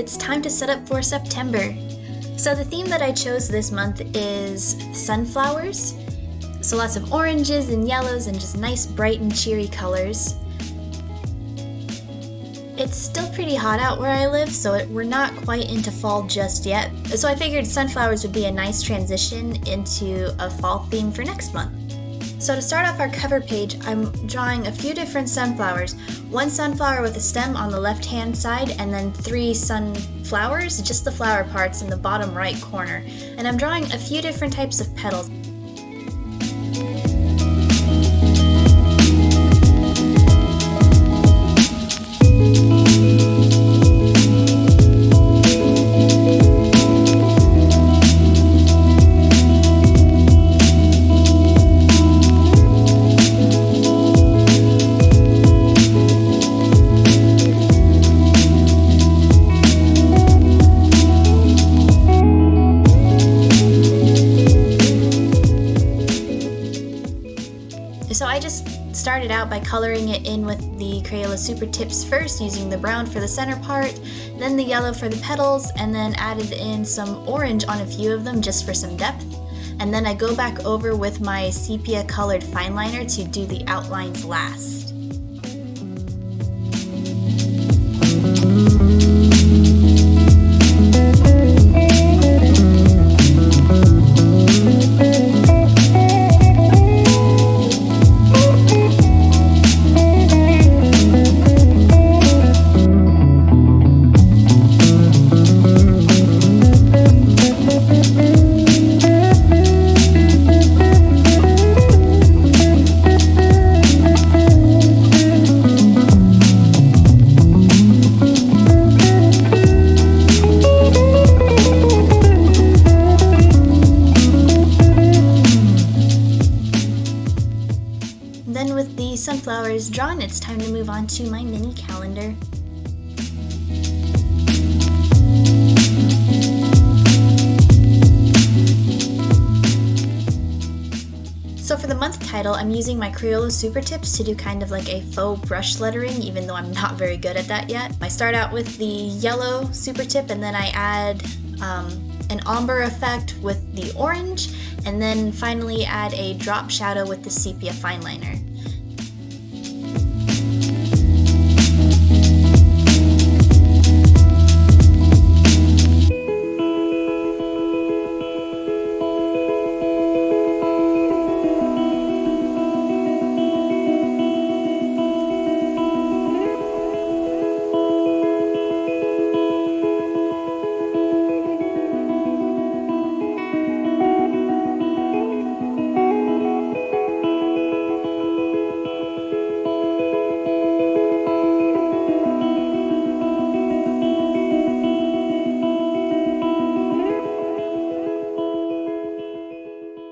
it's time to set up for September. So the theme that I chose this month is sunflowers. So lots of oranges and yellows and just nice bright and cheery colors. It's still pretty hot out where I live, so we're not quite into fall just yet. So I figured sunflowers would be a nice transition into a fall theme for next month. So to start off our cover page, I'm drawing a few different sunflowers. One sunflower with a stem on the left-hand side, and then 3 sunflowers, just the flower parts in the bottom right corner. And I'm drawing a few different types of petals. So I just started out by coloring it in with the Crayola Super Tips first, using the brown for the center part, then the yellow for the petals, and then added in some orange on a few of them just for some depth. And then I go back over with my sepia colored fine liner to do the outlines last. Then with the sunflowers drawn, it's time to move on to my mini calendar. So for the month title, I'm using my Crayola Super Tips to do kind of like a faux brush lettering, even though I'm not very good at that yet. I start out with the yellow Super Tip, and then I add an ombre effect with the orange, and then finally add a drop shadow with the sepia fine liner.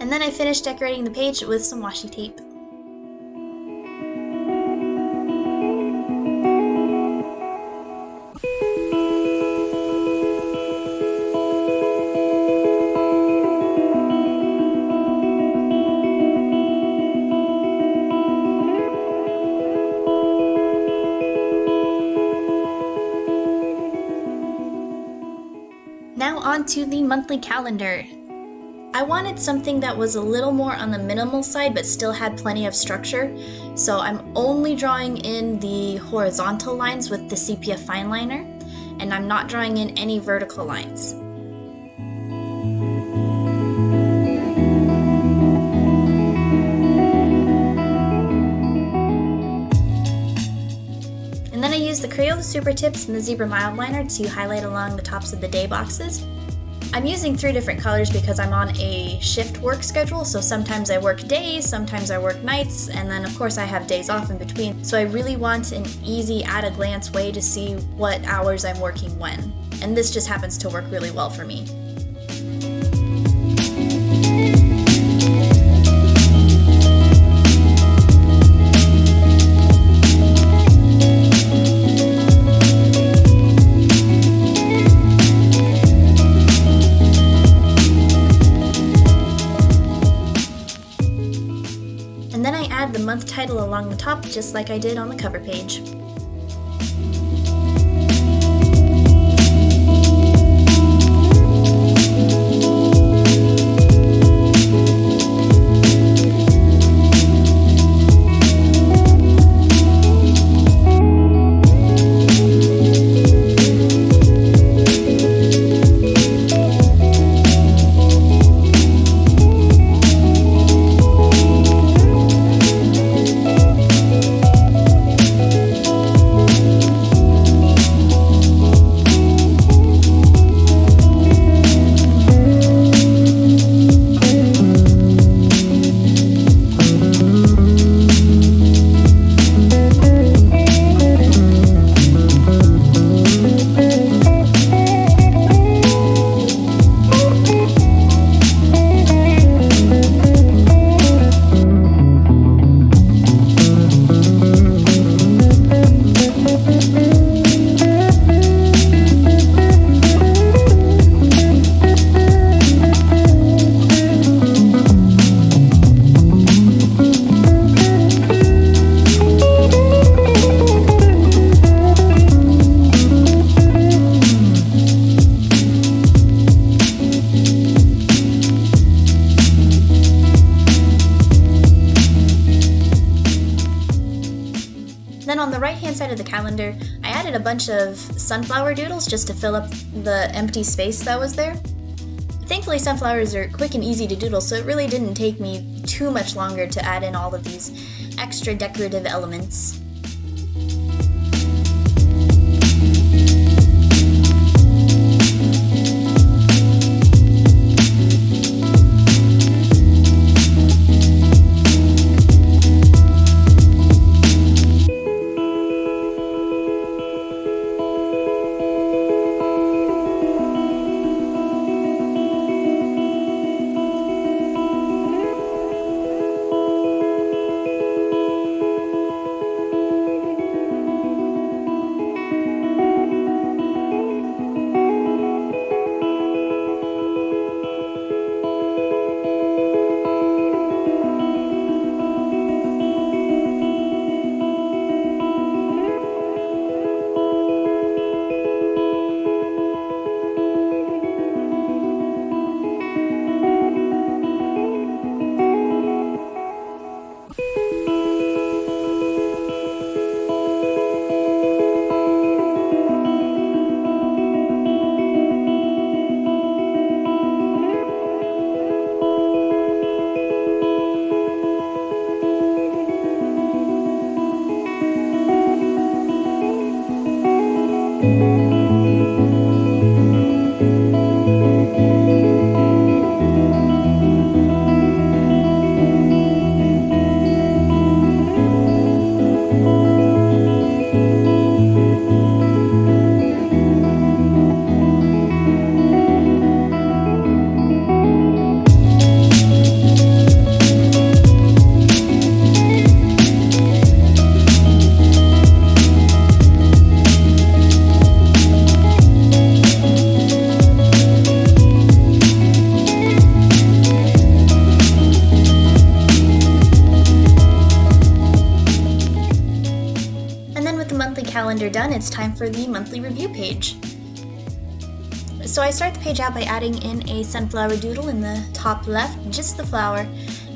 And then I finished decorating the page with some washi tape. Now on to the monthly calendar. I wanted something that was a little more on the minimal side but still had plenty of structure, so I'm only drawing in the horizontal lines with the sepia fine liner, and I'm not drawing in any vertical lines. And then I used the Crayola Super Tips and the Zebra Mildliner to highlight along the tops of the day boxes. I'm using 3 different colors because I'm on a shift work schedule, so sometimes I work days, sometimes I work nights, and then of course I have days off in between. So I really want an easy at-a-glance way to see what hours I'm working when. And this just happens to work really well for me. And then I add the month title along the top, just like I did on the cover page. calendar, I added a bunch of sunflower doodles just to fill up the empty space that was there. Thankfully, sunflowers are quick and easy to doodle, so it really didn't take me too much longer to add in all of these extra decorative elements. Calendar done, it's time for the monthly review page. So I start the page out by adding in a sunflower doodle in the top left, just the flower,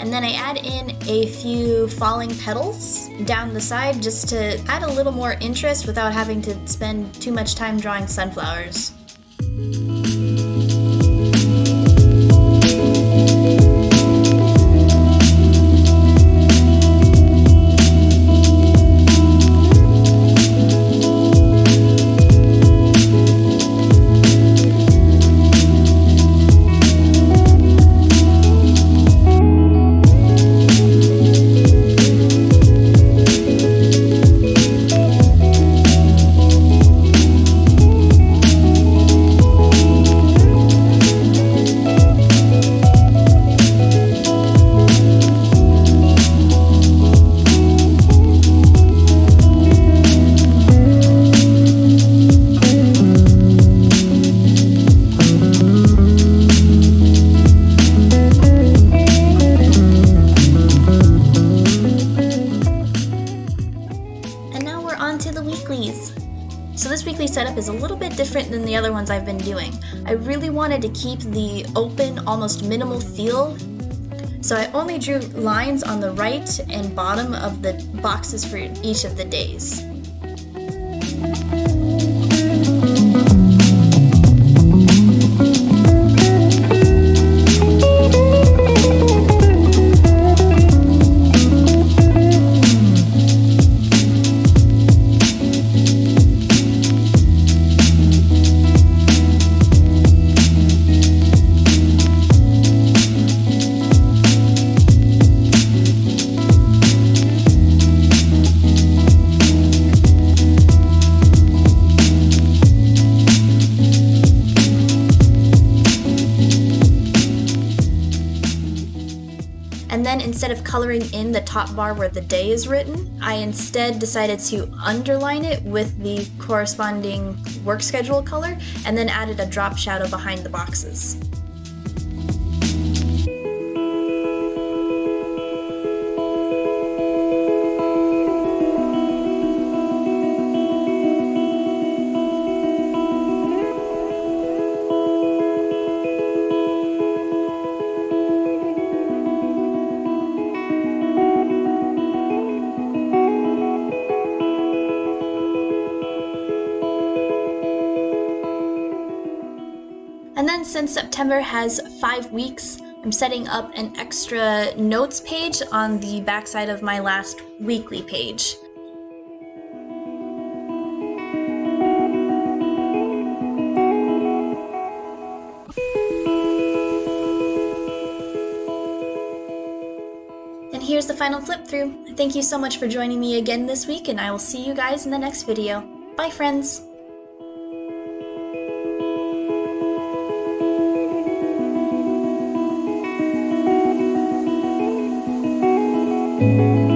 and then I add in a few falling petals down the side just to add a little more interest without having to spend too much time drawing sunflowers. Weeklies. So this weekly setup is a little bit different than the other ones I've been doing. I really wanted to keep the open, almost minimal feel, so I only drew lines on the right and bottom of the boxes for each of the days. And then instead of coloring in the top bar where the day is written, I instead decided to underline it with the corresponding work schedule color and then added a drop shadow behind the boxes. then since September has 5 weeks, I'm setting up an extra notes page on the backside of my last weekly page. And here's the final flip through. Thank you so much for joining me again this week, and I will see you guys in the next video. Bye, friends! Thank you.